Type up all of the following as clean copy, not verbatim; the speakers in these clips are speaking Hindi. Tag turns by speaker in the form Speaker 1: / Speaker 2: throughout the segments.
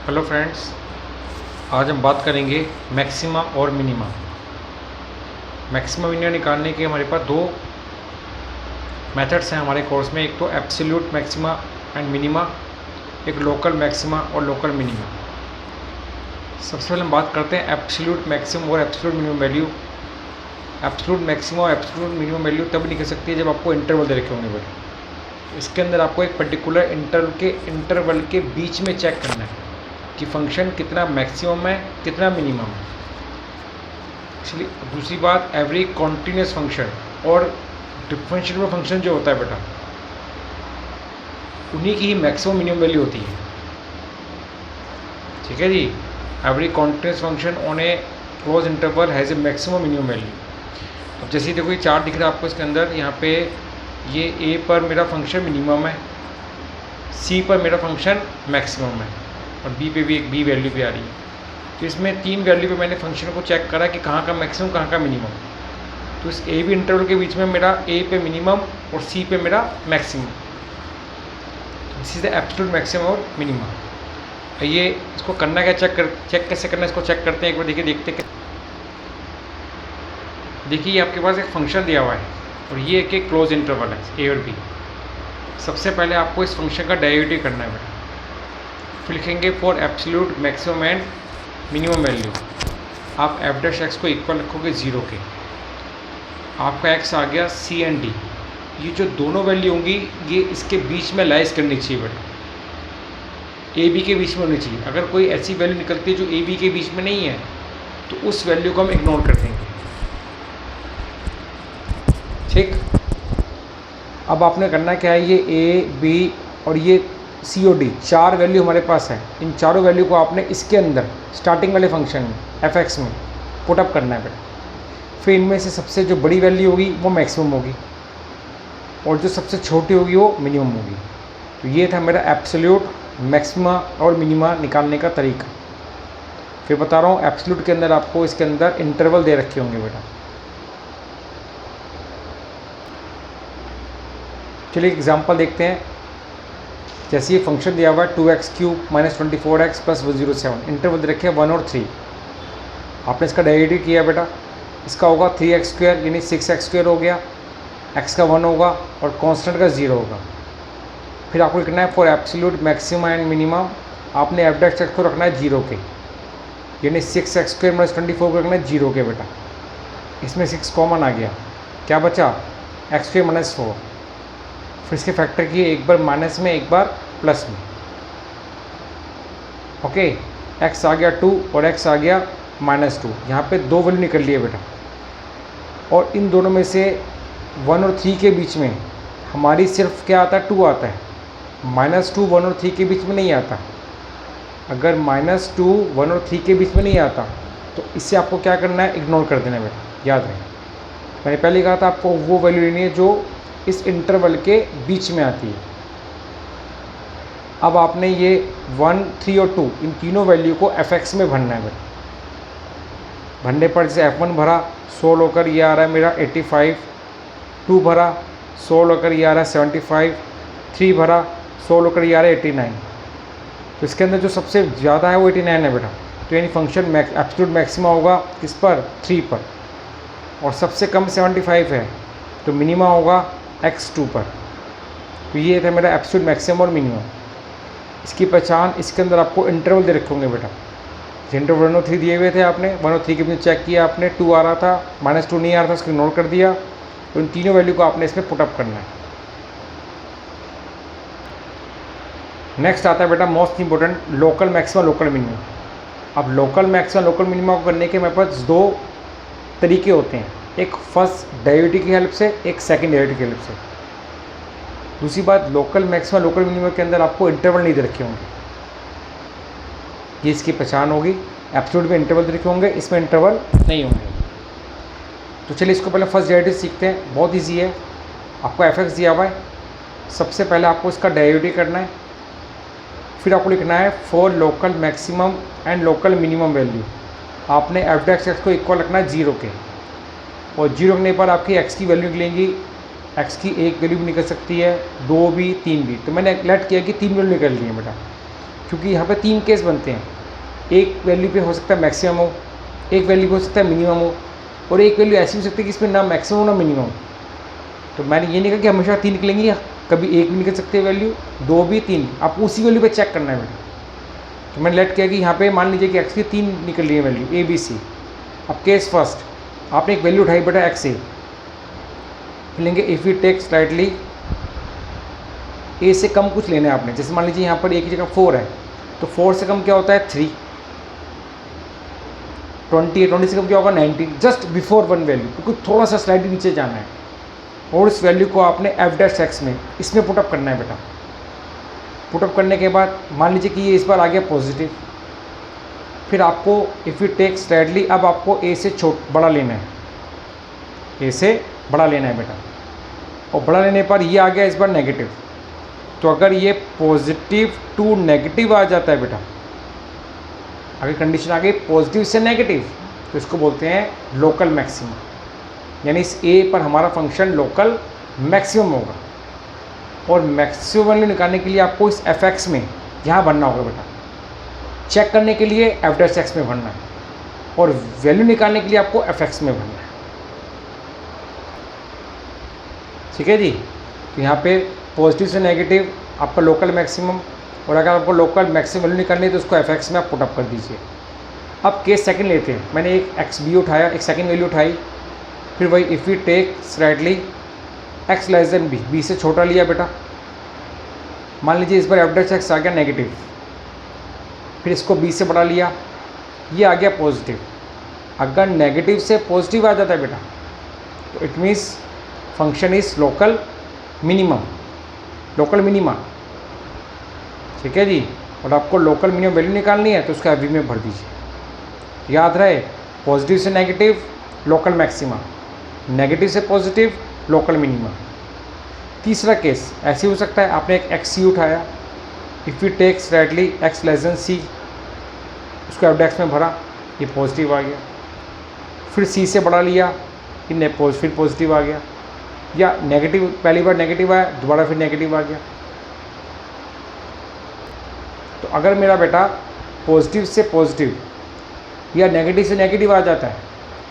Speaker 1: हेलो फ्रेंड्स, आज हम बात करेंगे मैक्सिमा और मिनिमा। मैक्सिमा मिनिमा निकालने के हमारे पास दो मेथड्स हैं हमारे कोर्स में। एक तो एब्सोल्यूट मैक्सिमा एंड मिनिमा, एक लोकल मैक्सिमा और लोकल मिनिमा। सबसे पहले हम बात करते हैं एब्सोल्यूट मैक्सिमम और absolute minimum value. Absolute maxima और एब्सोल्यूट मिनिमम वैल्यू तब निकल सकती है जब आपको इंटरवल दे रखे होंगे बेटे। इसके अंदर आपको एक पर्टिकुलर इंटरवल के बीच में चेक करना है कि फंक्शन कितना मैक्सिमम है, कितना मिनिमम है। इसलिए दूसरी बात, एवरी कॉन्टीन्यूस फंक्शन और डिफरेंशिएबल फंक्शन जो होता है बेटा, उन्हीं की ही मैक्सिमम मिनिमम वैल्यू होती है। ठीक है जी। Every continuous function on a closed interval has a maximum minimum value. अब जैसे देखो ये चार्ट दिख रहा है आपको, इसके अंदर यहाँ पे ये ए पर मेरा फंक्शन मिनिमम है, सी पर मेरा फंक्शन मैक्सिमम है और बी पे भी एक बी वैल्यू पे आ रही है। तो इसमें तीन वैल्यू पे मैंने फंक्शन को चेक करा कि कहाँ का मैक्सिमम कहाँ का मिनिमम। तो इस ए बी इंटरवल के बीच में मेरा ए पे मिनिमम और सी पे मेरा maximum. This is the absolute maximum और मिनिमम। ये इसको करना क्या, चेक कैसे करना है, इसको चेक करते हैं एक बार। देखिए आपके पास एक फंक्शन दिया हुआ है और ये एक क्लोज इंटरवल है ए और बी। सबसे पहले आपको इस फंक्शन का डेरिवेटिव करना है बेटा। फिर लिखेंगे for absolute maximum and minimum value. आप एफ डैश एक्स को इक्वल रखोगे 0 के। आपका एक्स आ गया सी एंड डी। ये जो दोनों वैल्यू होंगी ये इसके बीच में लाइज करनी चाहिए बेटा, ए बी के बीच में होनी चाहिए। अगर कोई ऐसी वैल्यू निकलती है जो ए बी के बीच में नहीं है तो उस वैल्यू को हम इग्नोर कर देंगे। ठीक। अब आपने करना क्या है, ये ए बी और ये सी और डी चार वैल्यू हमारे पास है। इन चारों वैल्यू को आपने इसके अंदर स्टार्टिंग वाले फंक्शन में एफ एक्स में पुटअप करना है बेटा। फिर इनमें से सबसे जो बड़ी वैल्यू होगी वो मैक्सिमम होगी और जो सबसे छोटी होगी वो मिनिमम होगी। तो ये था मेरा एब्सोल्यूट मैक्सिमा और मिनिमा निकालने का तरीका। फिर बता रहा हूँ, एब्सोल्यूट के अंदर आपको इसके अंदर इंटरवल दे रखे होंगे बेटा। चलिए एग्जाम्पल देखते हैं। जैसे ये फंक्शन दिया हुआ है 2x³ - 24x + 107, इंटरवल दे रखे हैं 1 और 3। आपने इसका डेरिवेटिव किया बेटा, इसका होगा 3x² यानी 6x² हो गया, x का 1 होगा और कांस्टेंट का 0 होगा। फिर आपको लिखना है for absolute maximum and minimum. आपने एफ डैश एक्स को रखना है 0 के, यानी 6x² - 24 को रखना है 0 के बेटा। इसमें 6 कॉमन आ गया, क्या बचा x² - 4। फिर इसके फैक्टर किए, एक बार माइनस में एक बार प्लस में। ओके, x आ गया 2 और x आ गया -2। यहाँ पे दो वैल्यू निकल लिए बेटा और इन दोनों में से 1 और 3 के बीच में हमारी सिर्फ क्या आता है, 2 आता है। -2 1 और 3 के बीच में नहीं आता। अगर -2 1 और 3 के बीच में नहीं आता तो इससे आपको क्या करना है, इग्नोर कर देना बेटा। याद रहे, मैंने पहले कहा था आपको वो वैल्यू लेनी है जो इस इंटरवल के बीच में आती है। अब आपने ये 1, 3 और 2 इन तीनों वैल्यू को एफ एक्स में भरना है बेटा। भरने पर जैसे F1 भरा 16 होकर ये आ रहा है मेरा 85, 2 भरा 16 होकर ये आ रहा है 75, 3 भरा 16 होकर ये आ रहा है 89। तो इसके अंदर जो सबसे ज़्यादा है वो 89 है बेटा। तो यानी फंक्शन एब्सोल्यूट मैक्सिमा होगा किस पर, 3 पर, और सबसे कम 75 है तो मिनिमा होगा x2 पर। तो ये था मेरा एब्सोल्यूट मैक्सिमम और मिनिमम। इसकी पहचान, इसके अंदर आपको इंटरवल दे रखे होंगे बेटा। इंटरवल 1 और 3 दिए हुए थे, आपने 1 और 3 के बीच चेक किया आपने, 2 आ रहा था, -2 नहीं आ रहा था, उसको इग्नोर कर दिया। तो इन तीनों वैल्यू को आपने इसमें पुटअप करना है। नेक्स्ट आता है बेटा most important, local maxima local minimum. अब लोकल मैक्सिमा लोकल मिनिमा को करने के मेरे पास दो तरीके होते हैं, एक फर्स्ट डेरिवेटिव की हेल्प से, एक सेकंड डेरिवेटिव की हेल्प से। दूसरी बात, लोकल मैक्सिमा लोकल मिनिमम के अंदर आपको इंटरवल नहीं दे रखे होंगे, ये इसकी पहचान होगी। एब्सोल्यूट में इंटरवल दे रखे होंगे, इसमें इंटरवल नहीं होंगे। तो चलिए इसको पहले फर्स्ट डेरिवेटिव सीखते हैं। बहुत ईजी है। आपको एफ एक्स दिया हुआ है, सबसे पहले आपको इसका डेरिवेटिव करना है। फिर आपको लिखना है for local maximum and local minimum value. आपने एफ डैश एक्स को इक्वल रखना है 0 के, और 0 रखने पर आपकी एक्स की वैल्यू निकलेंगी। एक्स की एक वैल्यू भी निकल सकती है, 2 भी, 3 भी। तो मैंने लेट किया कि 3 वैल्यू निकल रही है बेटा। क्योंकि यहाँ पे 3 केस बनते हैं। एक वैल्यू पे हो सकता है मैक्सिमम हो, एक वैल्यू पे हो सकता है मिनिमम हो, और एक वैल्यू ऐसी हो सकती है कि इसमें ना मैक्सिमम हो ना मिनिमम। तो मैंने ये नहीं कहा कि हमेशा 3 निकलेंगी, कभी 1 भी निकल सकती है वैल्यू, 2 भी, 3, आप उसी वैल्यू पे चेक करना है बेटा। तो मैंने लेट किया कि यहाँ पे मान लीजिए कि एक्स की 3 निकल रही है वैल्यू ए बी सी। अब केस फर्स्ट, आपने एक वैल्यू उठाई बेटा एक्स ए, फिर लेंगे इफ़ यू टेक स्लाइटली ए से कम कुछ लेना है आपने। जैसे मान लीजिए यहाँ पर ए की जगह 4 है, तो 4 से कम क्या होता है 3, 20 है, 20 से कम क्या होगा 19, जस्ट बिफोर वन वैल्यू, क्योंकि थोड़ा सा स्लाइडली नीचे जाना है। और इस वैल्यू को आपने एफ डैश एक्स में इसमें पुटअप करना है बेटा। पुटअप करने के बाद मान लीजिए कि ये इस बार आ गया पॉजिटिव, फिर आपको इफ़ यू टेक स्लाइडली, अब आपको ए से बड़ा लेना है, ए से बड़ा लेना है बेटा। और बड़ा लेने पर ये आ गया इस बार नेगेटिव। तो अगर ये पॉजिटिव टू नेगेटिव आ जाता है बेटा, अगर कंडीशन आ गई पॉजिटिव से नेगेटिव, तो इसको बोलते हैं लोकल मैक्सिमम, यानी इस ए पर हमारा फंक्शन लोकल मैक्सिमम होगा। और मैक्सिमम वैल्यू निकालने के लिए आपको इस एफ एक्स में यहाँ भरना होगा बेटा। चेक करने के लिए एफ डैश एक्स में भरना है, और वैल्यू निकालने के लिए आपको एफ एक्स में भरना है। ठीक है जी। तो यहाँ पे पॉजिटिव से नेगेटिव आपका लोकल मैक्सिमम, और अगर आपको लोकल मैक्सिमम वैल्यू निकालनी है तो उसको एफ एक्स में आप पुटअप कर दीजिए। अब केस सेकंड लेते हैं। मैंने एक एक्स बी उठाया, एक सेकंड वैल्यू उठाई, फिर वही if you take slightly X less than B, B से छोटा लिया बेटा। मान लीजिए इस बार एफ डैश एक्स आ गया नेगेटिव, फिर इसको बी से बड़ा लिया, ये आ गया पॉजिटिव। अगर नेगेटिव से पॉजिटिव आ जाता है बेटा, तो it means function is local minimum, local minima. ठीक है जी। और आपको लोकल मिनिमम वैल्यू निकालनी है तो उसका एफ में भर दीजिए। याद रहे, पॉजिटिव से नेगेटिव लोकल मैक्सिमा, नेगेटिव से पॉजिटिव लोकल मिनिमा। तीसरा केस ऐसे हो सकता है, आपने एक एक्स सी उठाया, if you take slightly X less than C, उसको एफ डैश में भरा, ये पॉजिटिव आ गया। फिर सी से बड़ा लिया, फिर पॉजिटिव आ गया, या नेगेटिव, पहली बार नेगेटिव आया, दोबारा फिर नेगेटिव आ गया। तो अगर मेरा बेटा पॉजिटिव से पॉजिटिव या नेगेटिव से नेगेटिव आ जाता है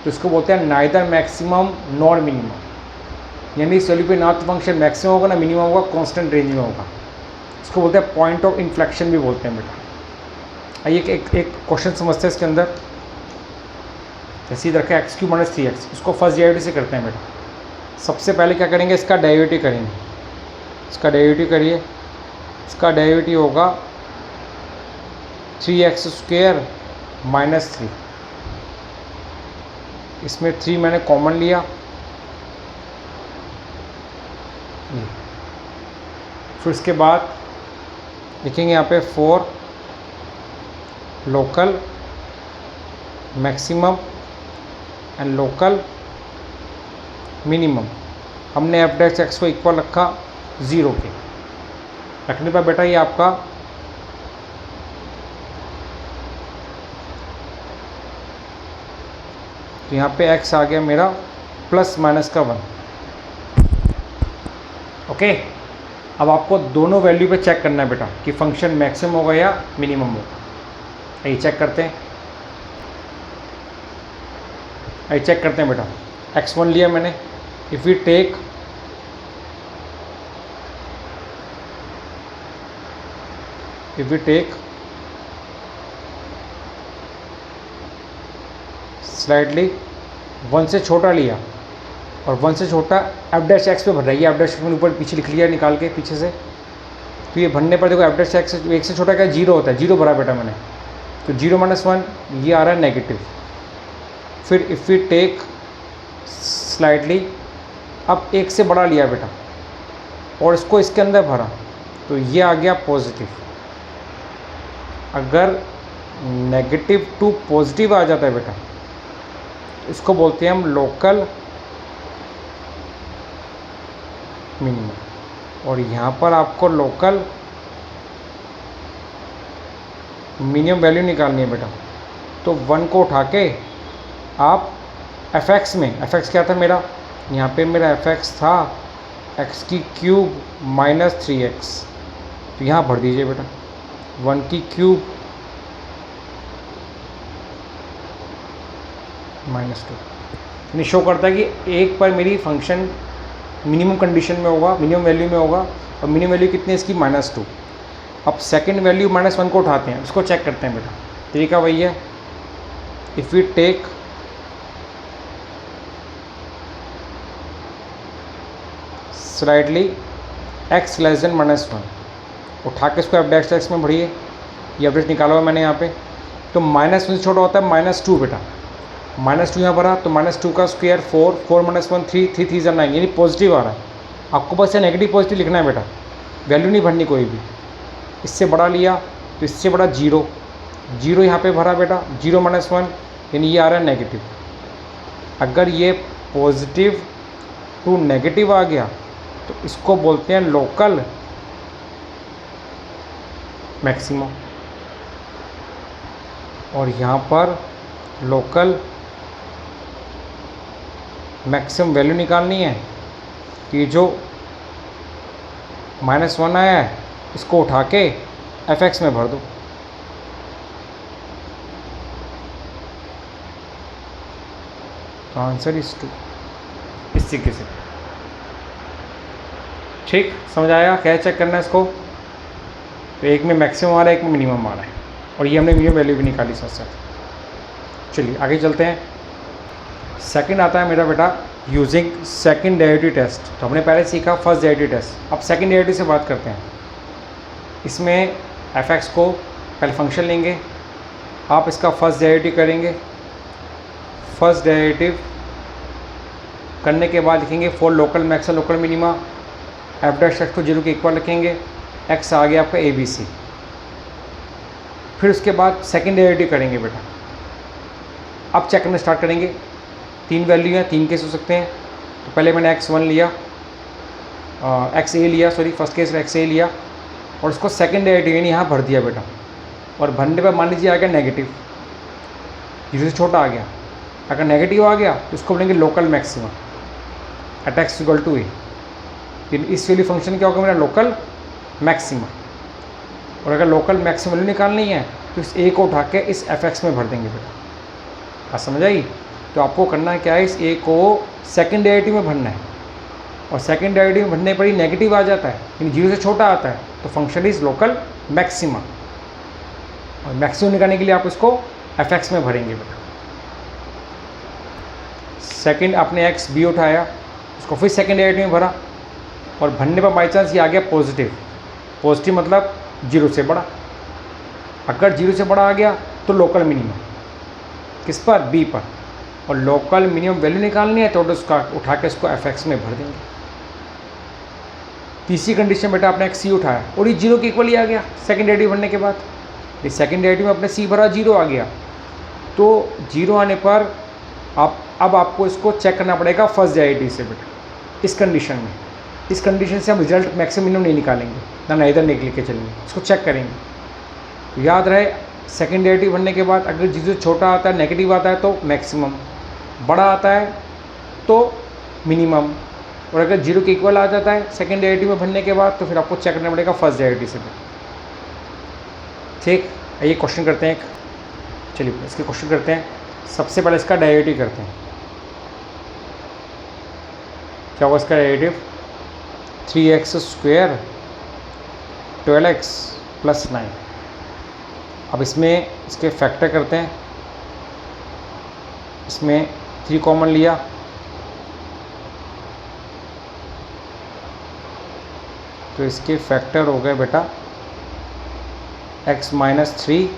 Speaker 1: तो इसको बोलते हैं नाइदर मैक्सिमम नॉर मिनिमम, यानी इस वैल्यू पे ना तो फंक्शन मैक्सिमम होगा ना मिनिमम होगा, कांस्टेंट रेंज में होगा। इसको बोलते हैं पॉइंट ऑफ इन्फ्लेक्शन भी बोलते हैं बेटा। आइए एक क्वेश्चन समझते हैं इसके अंदर। जैसे ही रखा एक्स क्यू माइनस 3x, इसको फर्स्ट डेरिवेटिव से करते हैं बेटा। सबसे पहले क्या करेंगे, इसका डेरिवेटिव करेंगे। इसका डेरिवेटिव करिए, इसका डेरिवेटिव होगा 3x स्क्वायर माइनस 3। इसमें 3 मैंने कॉमन लिया, फिर इसके बाद लिखेंगे यहाँ पे 4 local maximum and local minimum. हमने एफ डैश एक्स को इक्वल रखा 0 के। रखने पर बेटा ये आपका तो यहाँ पे x आ गया मेरा प्लस माइनस का 1। ओके। अब आपको दोनों वैल्यू पे चेक करना है बेटा कि फंक्शन मैक्सिमम होगा या मिनिमम होगा। ये चेक करते हैं, ये चेक करते हैं बेटा। x1 लिया मैंने, इफ़ यू टेक स्लाइडली 1 से छोटा लिया और 1 से छोटा एफ डैश एक्स पे भर रही है। एफ डैश ऊपर पीछे लिख लिया निकाल के पीछे से। तो ये भरने पर देखो एफ डैश एक्स 1 से छोटा क्या 0 होता है, 0 भरा बेटा मैंने। तो 0 माइनस 1 ये आ रहा है नेगेटिव। फिर इफ़ यू टेक स्लाइडली, अब 1 से बड़ा लिया बेटा और इसको इसके अंदर भरा, तो ये आ गया पॉजिटिव। अगर नेगेटिव टू पॉजिटिव आ जाता है बेटा, इसको बोलते हैं हम लोकल मिनिमम। और यहाँ पर आपको लोकल मिनिमम वैल्यू निकालनी है बेटा। तो 1 को उठा के आप एफ एक्स में, एफ एक्स क्या था मेरा, यहाँ पे मेरा एफ एक्स था x की क्यूब माइनस 3x, तो यहाँ भर दीजिए बेटा। 1 की क्यूब -2, यानी शो करता है कि एक पर मेरी फंक्शन मिनिमम कंडीशन में होगा, मिनिमम वैल्यू में होगा, और मिनिमम वैल्यू कितनी है इसकी -2। अब सेकंड वैल्यू -1 को उठाते हैं, उसको चेक करते हैं बेटा। तरीका वही है, if we take slightly x less than -1, उठा के इसको f' में भरिए, ये एवरेज निकाला हुआ मैंने यहाँ पे। तो -1 से छोटा होता है -2 बेटा, -2 यहाँ भरा तो -2 का स्क्वायर 4, 4 - 1 3, 3 3 9, यानी पॉजिटिव आ रहा है। आपको बस नेगेटिव पॉजिटिव लिखना है बेटा, वैल्यू नहीं भरनी कोई भी। इससे बड़ा लिया तो इससे बड़ा 0, 0 यहाँ पे भरा बेटा, 0 - 1, यानी ये आ रहा है नेगेटिव। अगर ये पॉजिटिव टू नेगेटिव आ गया तो इसको बोलते हैं लोकल मैक्सिमम, और यहाँ पर लोकल मैक्सिमम वैल्यू निकालनी है कि जो -1 आया है इसको उठा के f(x) में भर दो। तो आंसर इज 2, इस तरीके से। ठीक, समझ आया? क्या चेक करना है इसको? तो एक में मैक्सिमम आ रहा है, एक में मिनिमम आ रहा है, और ये हमने मिनिमम वैल्यू भी निकाली साथ साथ। चलिए आगे चलते हैं। सेकंड आता है मेरा बेटा यूजिंग सेकंड डेरिवेटिव टेस्ट। तो हमने पहले सीखा फर्स्ट डेरिवेटिव टेस्ट, अब सेकंड डेरिवेटिव से बात करते हैं। इसमें f(x) को पहले फंक्शन लेंगे, आप इसका फर्स्ट डेरिवेटिव करेंगे। फर्स्ट डेरिवेटिव करने के बाद लिखेंगे फॉर लोकल मैक्स और लोकल मिनिमा, f' को 0 के इक्वल रखेंगे, x आ गया आपका ABC। फिर उसके बाद सेकंड डेरिवेटिव करेंगे बेटा। अब चेक करना स्टार्ट करेंगे, 3 वैल्यू हैं, 3 केस हो सकते हैं। तो पहले मैंने x1 लिया, xa लिया, सॉरी फर्स्ट केस xa लिया, और उसको सेकंड डेरिवेटिव यानी यहाँ भर दिया बेटा। और भरने पर मान लीजिए आ गया नेगेटिव, 0 से छोटा आ गया। अगर नेगेटिव आ गया तो उसको बोलेंगे local maximum at x = a। इस वैल्यू फंक्शन क्या होगा मेरा? Local maximum. और अगर लोकल मैक्सिमम वैल्यू निकालनी है तो इस a को उठा के इस f(x) में भर देंगे बेटा। बात समझ आई? तो आपको करना है क्या है, इस a को सेकंड डेरिवेटिव में भरना है, और सेकंड डेरिवेटिव में भरने पर ही नेगेटिव आ जाता है, यानी 0 से छोटा आता है, तो फंक्शन इज लोकल मैक्सिमम। और मैक्सिमम निकालने के लिए आप इसको f(x) में भरेंगे बेटा। सेकंड आपने x b उठाया, उसको फिर सेकंड डेरिवेटिव में भरा, और भरने पर बाई चांस ये आ गया पॉजिटिव। पॉजिटिव मतलब 0 से बड़ा। अगर 0 से बड़ा आ गया तो लोकल मिनिमम किस पर? b पर। और लोकल मिनिमम वैल्यू निकालनी है तो उसका उठा के इसको f(x) में भर देंगे। तीसरी कंडीशन बेटा आपने c उठाया और ये 0 के इक्वल ही आ गया सेकंड डेरिवेटिव भरने के बाद। ये सेकंड डेरिवेटिव में अपने c भरा, 0 आ गया, तो 0 आने पर अब आपको इसको चेक करना पड़ेगा फर्स्ट डेरिवेटिव से बेटा। इस कंडीशन में, इस कंडीशन से हम रिजल्ट मैक्सिमम मिनिमम नहीं निकालेंगे ना, इधर निकल के चलेंगे, इसको चेक करेंगे। याद रहे सेकंड डेरिवेटिव भरने के बाद अगर 0 से छोटा आता है, नेगेटिव आता है तो मैक्सिमम, बड़ा आता है तो मिनिमम, और अगर 0 के इक्वल आ जाता है सेकंड डेरिवेटिव में भरने के बाद तो फिर आपको चेक करना पड़ेगा फर्स्ट डेरिवेटिव से। ठीक, आइए क्वेश्चन करते हैं एक। चलिए इसके क्वेश्चन करते हैं। सबसे पहले इसका डेरिवेटिव करते हैं। क्या होगा इसका डेरिवेटिव? 3x² 12x + 9। अब इसमें इसके फैक्टर करते हैं। इसमें 3 कॉमन लिया, तो इसके फैक्टर हो गए बेटा x - 3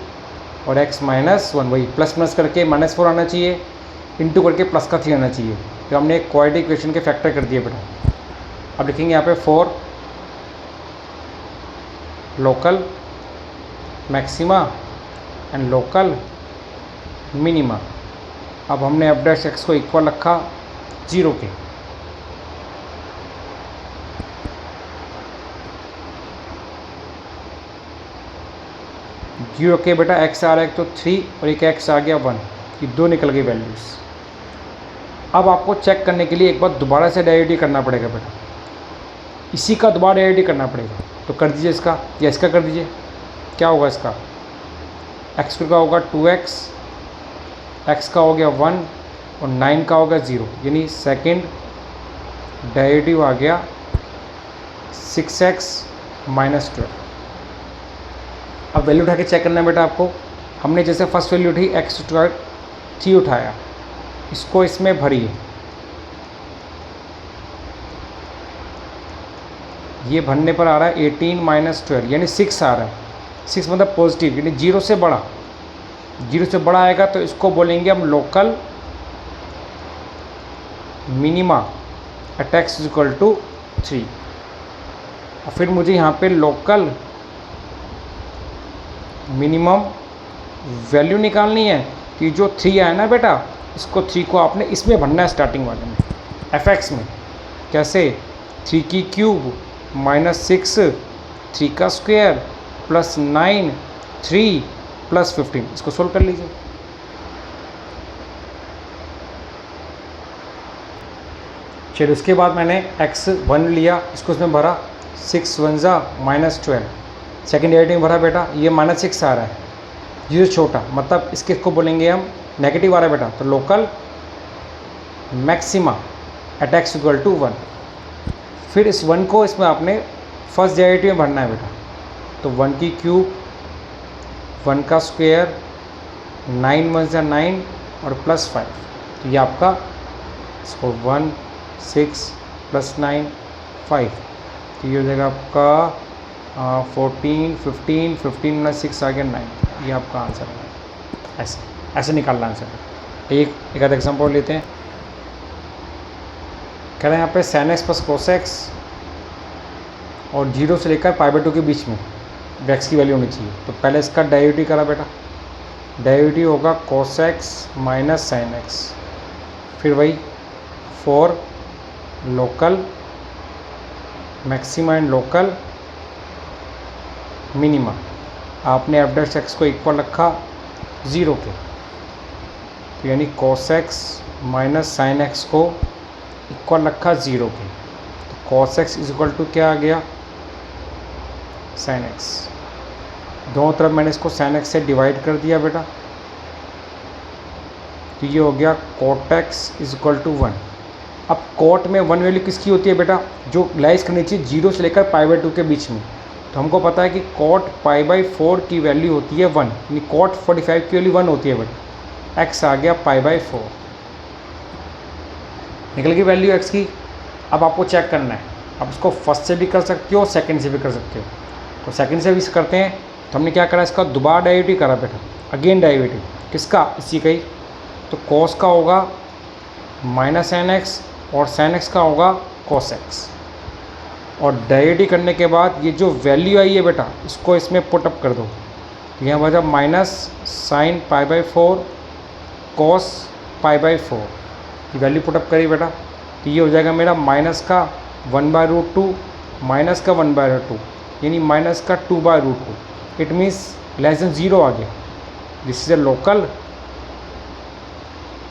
Speaker 1: और x - 1, वही प्लस करके -4 आना चाहिए, इंटू करके प्लस का 3 आना चाहिए। तो हमने एक क्वाड्रेटिक इक्वेशन के फैक्टर कर दिए बेटा। अब लिखेंगे यहाँ पे 4 local maxima and local minima. अब हमने f' को इक्वल रखा 0 के। जीरो के बेटा x आ रहा है तो 3 और एक x आ गया 1, ये 2 निकल गई वैल्यूज़। अब आपको चेक करने के लिए एक बार दोबारा से डेरिवेटिव करना पड़ेगा बेटा, इसी का दोबारा डेरिवेटिव करना पड़ेगा। तो कर दीजिए इसका, या इसका कर दीजिए। क्या होगा इसका, एक्स का होगा 2x, x का हो गया 1 और 9 का होगा 0, यानी सेकेंड डेरिवेटिव आ गया 6x माइनस 12। अब वैल्यू उठा के चेक करना है बेटा आपको। हमने जैसे फर्स्ट वैल्यू उठी x स्क्वायर 3 उठाया, इसको इसमें भरिए, ये भरने पर आ रहा है 18 माइनस 12 यानी 6 आ रहा है। 6 मतलब पॉजिटिव, यानी 0 से बड़ा, 0 से बड़ा आएगा तो इसको बोलेंगे हम local minima at x equal to 3। और फिर मुझे यहाँ पे लोकल मिनिमम वैल्यू निकालनी है कि जो 3 आया ना बेटा, इसको 3 को आपने इसमें भरना है स्टार्टिंग वाले में, fx में। कैसे, 3 की क्यूब माइनस 6, 3 का स्क्वायर प्लस 9, 3 प्लस 15, इसको सोल्व कर लीजिए। चलिए उसके बाद मैंने x1 लिया, इसको इसमें भरा, 6 1 जा माइनस 12, सेकेंड डेरिवेटिव भरा बेटा, ये माइनस 6 आ रहा है, ये छोटा मतलब इसके को बोलेंगे हम नेगेटिव आ रहा है बेटा, तो local maxima at x equal to 1। फिर इस 1 को इसमें आपने फर्स्ट डेरिवेटिव में भरना है बेटा, तो 1 की क्यूब, 1 का स्क्वायर, 9 1 जा 9 और प्लस 5, तो ये आपका इसको 1 6 प्लस 9 5, तो ये हो जाएगा आपका 14 15, 15 प्लस 6 आ गया 9, ये आपका आंसर है। ऐसे निकालना आंसर। एक आध एग्जाम्पल लेते हैं। कह रहे हैं यहाँ पे sin x plus cos x और 0 से लेकर π/2 के बीच में x की वैल्यू होनी चाहिए। तो पहले इसका डेरिवेटिव करा बेटा, डेरिवेटिव होगा cos x minus sin x, फिर वही for local maxima and local minima, आपने एफ डैश एक्स को इक्वल रखा 0 के, तो यानी cos x minus sine X को इक्वल रखा 0 के, तो cos x is equal to क्या आ गया, sin x। दोनों तरफ मैंने इसको sin x से डिवाइड कर दिया बेटा, तो ये हो गया cot x is equal to 1। अब cot में 1 वैल्यू किसकी होती है बेटा, जो लाइज करनी चाहिए 0 से लेकर π/2 के बीच में। तो हमको पता है कि cot π/4 की वैल्यू होती है 1, यानी cot 45 की वैल्यू 1 होती है बेटा। x आ गया π/4, निकल गई वैल्यू x की। अब आपको चेक करना है, अब इसको फर्स्ट से भी कर सकते हो, सेकंड से भी कर सकते हो। तो सेकंड से भी करते हैं, तो हमने क्या करा, इसका दोबारा डेरिवेटिव करा बेटा, अगेन डेरिवेटिव किसका, इसी का ही। तो cos का होगा माइनस sin x और sin x का होगा cos x, और डेरिवेटिव करने के बाद ये जो वैल्यू आई है बेटा, इसको इसमें पुटअप कर दो। तो यहाँ बचा माइनस साइन π/4 cos π/4 की वैल्यू पुटअप करी बेटा, तो ये हो जाएगा मेरा माइनस का 1/√2 माइनस का 1/√2, यानी माइनस का 2/√2। इट मीन्स लेस देन 0 आ गया। This is a local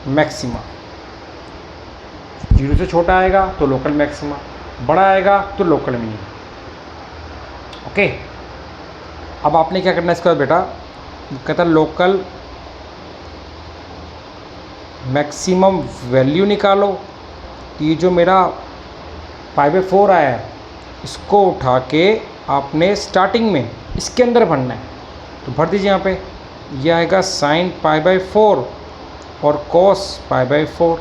Speaker 1: maxima. 0 से छोटा आएगा तो लोकल मैक्सिमा, बड़ा आएगा तो लोकल मिनिमम। ओके, अब आपने क्या करना है इसका बेटा, कहता लोकल मैक्सिमम वैल्यू निकालो। तो ये जो मेरा π/4 आया है, इसको उठा के आपने स्टार्टिंग में इसके अंदर भरना है, तो भर दीजिए यहाँ पे। ये आएगा साइन π/4 और cos π/4।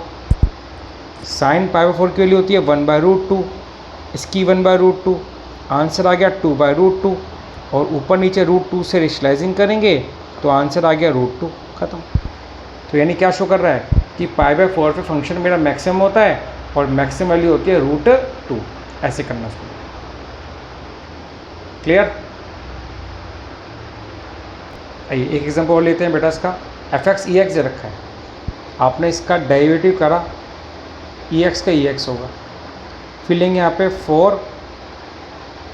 Speaker 1: साइन π/4 की वैल्यू होती है 1/√2, इसकी 1/√2, आंसर आ गया 2/√2, और ऊपर नीचे √2 से रेशनलाइजिंग करेंगे तो आंसर आ गया √2, ख़त्म। तो यानी क्या शो कर रहा है कि π/4 पे फंक्शन मेरा मैक्सिमम होता है और मैक्सिमम वैल्यू होती है √2। ऐसे करना उसको। क्लियर? आइए एक एग्जाम्पल और लेते हैं बेटा। इसका fx ex दे रखा है, आपने इसका डेरिवेटिव करा, ex का ex होगा। फिर लेंगे यहाँ पे for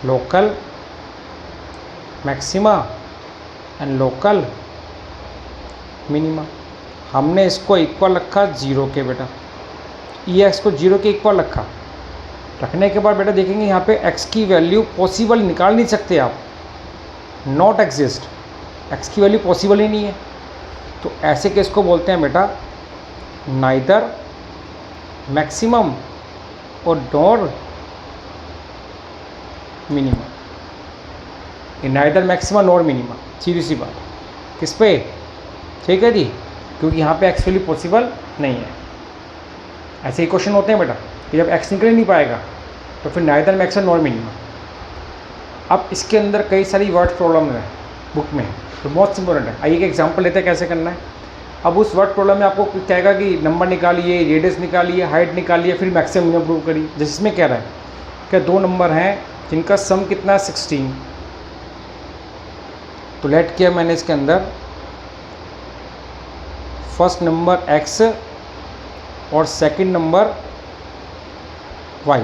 Speaker 1: local maxima and local minima. हमने इसको इक्वल रखा 0 के बेटा, ex को 0 के इक्वल रखा। रखने के बाद बेटा देखेंगे यहाँ पे x की वैल्यू पॉसिबल निकाल नहीं सकते आप, नॉट एग्जिस्ट, एक्स की वैल्यू पॉसिबल ही नहीं है। तो ऐसे केस को बोलते हैं बेटा नाइदर मैक्सिमम और नॉर मिनिमम। ये नाइदर मैक्सिमम नॉर मिनिमम, सीधी सी बात। किस पे? ठीक है जी, क्योंकि यहाँ पे एक्स वैल्यू पॉसिबल नहीं है। ऐसे ही क्वेश्चन होते हैं बेटा कि जब एक्स निकल ही नहीं पाएगा तो फिर नाइदर मैक्सिमम नॉर मिनिमम। अब इसके अंदर कई सारी वर्ड प्रॉब्लम है बुक में, तो मोस्ट इंपॉर्टेंट है। आइए एक एग्जांपल लेते हैं कैसे करना है। अब उस वर्ड प्रॉब्लम में आपको कहेगा कि नंबर निकालिए, रेडियस निकालिए, हाइट निकालिए, फिर मैक्सिमम मिनिमम प्रूव करिए। जैसे इसमें कह रहा है कि दो नंबर हैं जिनका सम कितना है 16। तो लेट किया मैंने इसके अंदर फर्स्ट नंबर x और सेकंड नंबर y।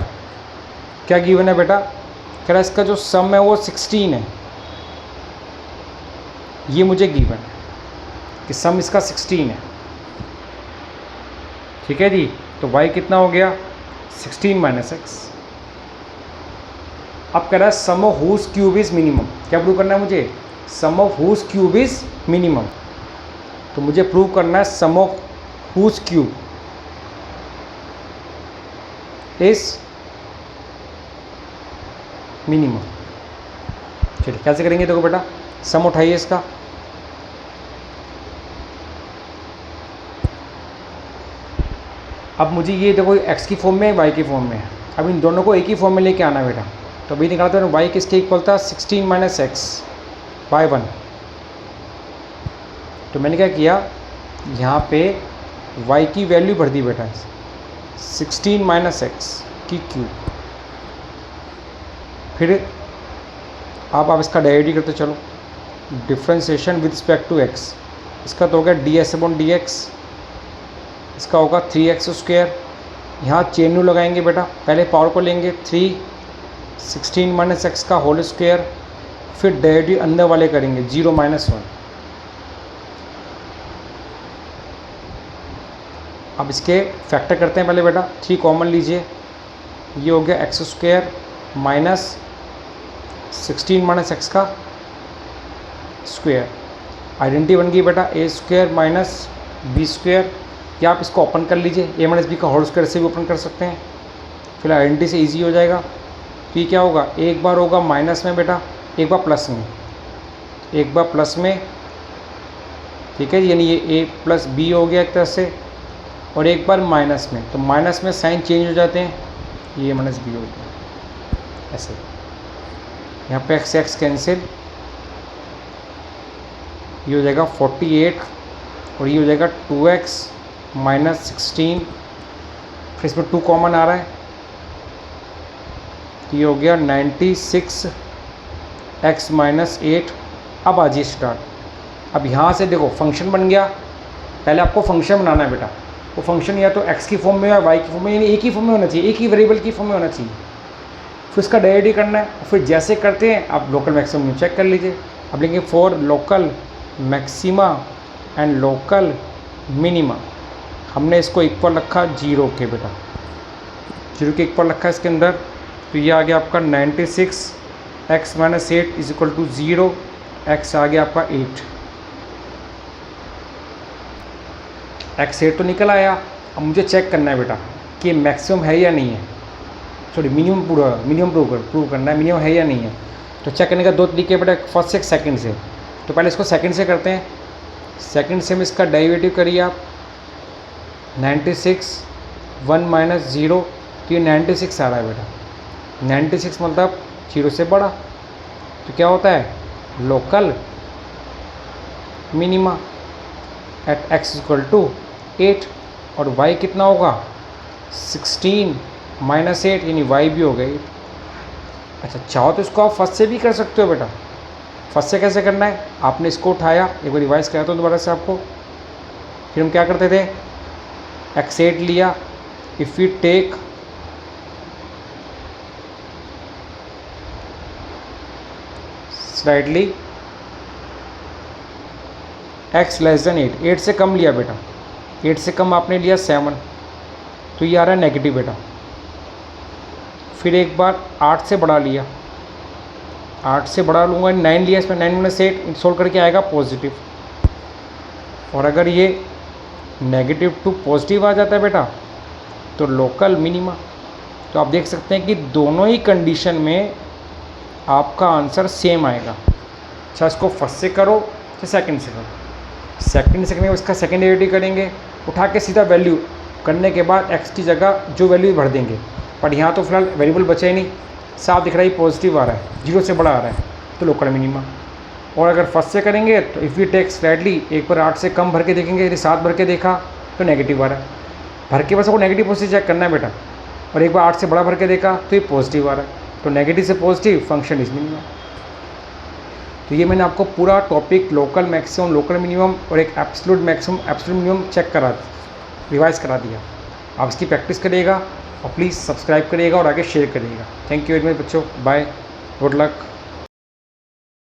Speaker 1: क्या गिवन है बेटा? कह रहा है इसका जो सम है वो 16 है। ये मुझे गिवन है कि सम इसका 16 है। ठीक है जी, तो y कितना हो गया 16 माइनस एक्स। अब कह रहा है sum of whose cube is minimum. क्या प्रूव करना है मुझे? Sum of whose cube is minimum. तो मुझे प्रूव करना है sum of whose cube is minimum. चलिए कैसे करेंगे? देखो बेटा, सम उठाइए इसका। अब मुझे ये देखो x की फॉर्म में है, y की फॉर्म में है। अब इन दोनों को एक ही फॉर्म में लेके आना है बेटा। तो अभी निकालते हैं y किसके इक्वल था 16 माइनस एक्स बाय 1। तो मैंने क्या किया, यहाँ पे y की वैल्यू भर दी बेटा 16 माइनस एक्स की क्यूब। फिर आप इसका डेरिवेटिव करते चलो, differentiation with respect to x। इसका तो हो गया ds अपॉन dx, इसका होगा 3x स्क्वायर। यहाँ चेन रूल लगाएंगे बेटा, पहले पावर को लेंगे 3 16 माइनस एक्स का होल स्क्वायर, फिर डेरिवेटिव अंदर वाले करेंगे 0 माइनस 1। अब इसके फैक्टर करते हैं पहले बेटा। 3 कॉमन लीजिए, ये हो गया x square minus 16 minus x का स्क्वायर। आइडेंटिटी बन गई बेटा ए स्क्वायर माइनस बी स्क्वायर। या आप इसको ओपन कर लीजिए, ए माइनस बी का होल स्क्वायर से भी ओपन कर सकते हैं। फिर आइडेंटिटी से इजी हो जाएगा। तो ये क्या होगा, एक बार होगा माइनस में बेटा, एक बार प्लस में, एक बार प्लस में। ठीक है, यानी ये ए प्लस बी हो गया एक तरह से, और एक बार माइनस में। तो माइनस में साइन चेंज हो जाते हैं, ये माइनस बी हो गया ऐसे। यहाँ पे एक्स एक्स कैंसिल, ये हो जाएगा 48 और ये हो जाएगा 2x माइनस 16। फिर इसमें 2 कॉमन आ रहा है, ये हो गया 96x माइनस 8। अब आ जाइए स्टार्ट। अब यहाँ से देखो फंक्शन बन गया। पहले आपको फंक्शन बनाना है बेटा। वो फंक्शन या तो x की फॉर्म में या y की फॉर्म में, यानी एक ही फॉर्म में होना चाहिए, एक ही वेरिएबल की फॉर्म में होना चाहिए। फिर उसका डेरिवेटिव करना है। फिर जैसे करते हैं आप लोकल मैक्सिमम चेक कर लीजिए। अब लेंगे for local maxima and local minima. हमने इसको इक्वल रखा 0 के बेटा, 0 के इक्वल रखा इसके अंदर। तो ये आ गया आपका 96x minus 8 is equal to 0। x आ गया आपका 8। x 8 तो निकल आया। अब मुझे चेक करना है बेटा कि मैक्सिमम है या नहीं है, सॉरी मिनिमम प्रूव करना है, मिनिमम है या नहीं है। तो चेक करने का 2 तरीके बेटा, फर्स्ट से सेकंड से। तो पहले इसको सेकंड से करते हैं। सेकंड से में इसका डेरिवेटिव करिए आप, 96 1 माइनस 0, तो ये 96 आ रहा है बेटा। 96 मतलब 0 से बड़ा, तो क्या होता है local minima at x equal to 8। और y कितना होगा 16 माइनस 8, यानी y भी हो गई। अच्छा, चाहो तो इसको आप फर्स्ट से भी कर सकते हो बेटा। फर्स्ट से कैसे करना है, आपने इसको उठाया, एक बार रिवाइज कराता हूँ दोबारा से आपको। फिर हम क्या करते थे, x 8 लिया, if you take slightly x less than 8, 8 से कम लिया बेटा, 8 से कम आपने लिया 7, तो ये आ रहा है नेगेटिव बेटा। फिर एक बार 8 से बड़ा लिया, 8 से बड़ा लूँगा, 9 लिया इसमें, 9 माइनस 8 सोल्व करके आएगा पॉजिटिव। और अगर ये नेगेटिव टू पॉजिटिव आ जाता है बेटा तो लोकल मिनिमा। तो आप देख सकते हैं कि दोनों ही कंडीशन में आपका आंसर सेम आएगा। अच्छा, इसको फर्स्ट से करो या सेकंड से करो। सेकंड से करने उसका सेकंड डेरिवेटिव करेंगे, उठा के सीधा वैल्यू करने के बाद एक्स की जगह जो वैल्यू भर देंगे। पर यहाँ तो फिलहाल वेरिएबल बचा ही नहीं, साफ दिख रहा है पॉजिटिव आ रहा है, 0 से बड़ा आ रहा है, तो लोकल मिनिमा। और अगर फर्स्ट से करेंगे तो इफ़ यू टेक स्लाइडली, एक बार 8 से कम भर के देखेंगे, यदि 7 भर के देखा तो नेगेटिव आ रहा है, भर के बस को नेगेटिव पॉजिटिव चेक करना है बेटा। और एक बार 8 से बड़ा भर के देखा तो ये पॉजिटिव आ रहा है, तो नेगेटिव से पॉजिटिव फंक्शन इज मिनिमम। तो ये मैंने आपको पूरा topic local maximum, local minimum और एक absolute maximum, absolute minimum check करा, रिवाइज करा दिया। आप इसकी प्रैक्टिस करिएगा और प्लीज़ सब्सक्राइब करिएगा और आगे शेयर करिएगा। थैंक यू वेरी मच बच्चों, बाय, गुड लक।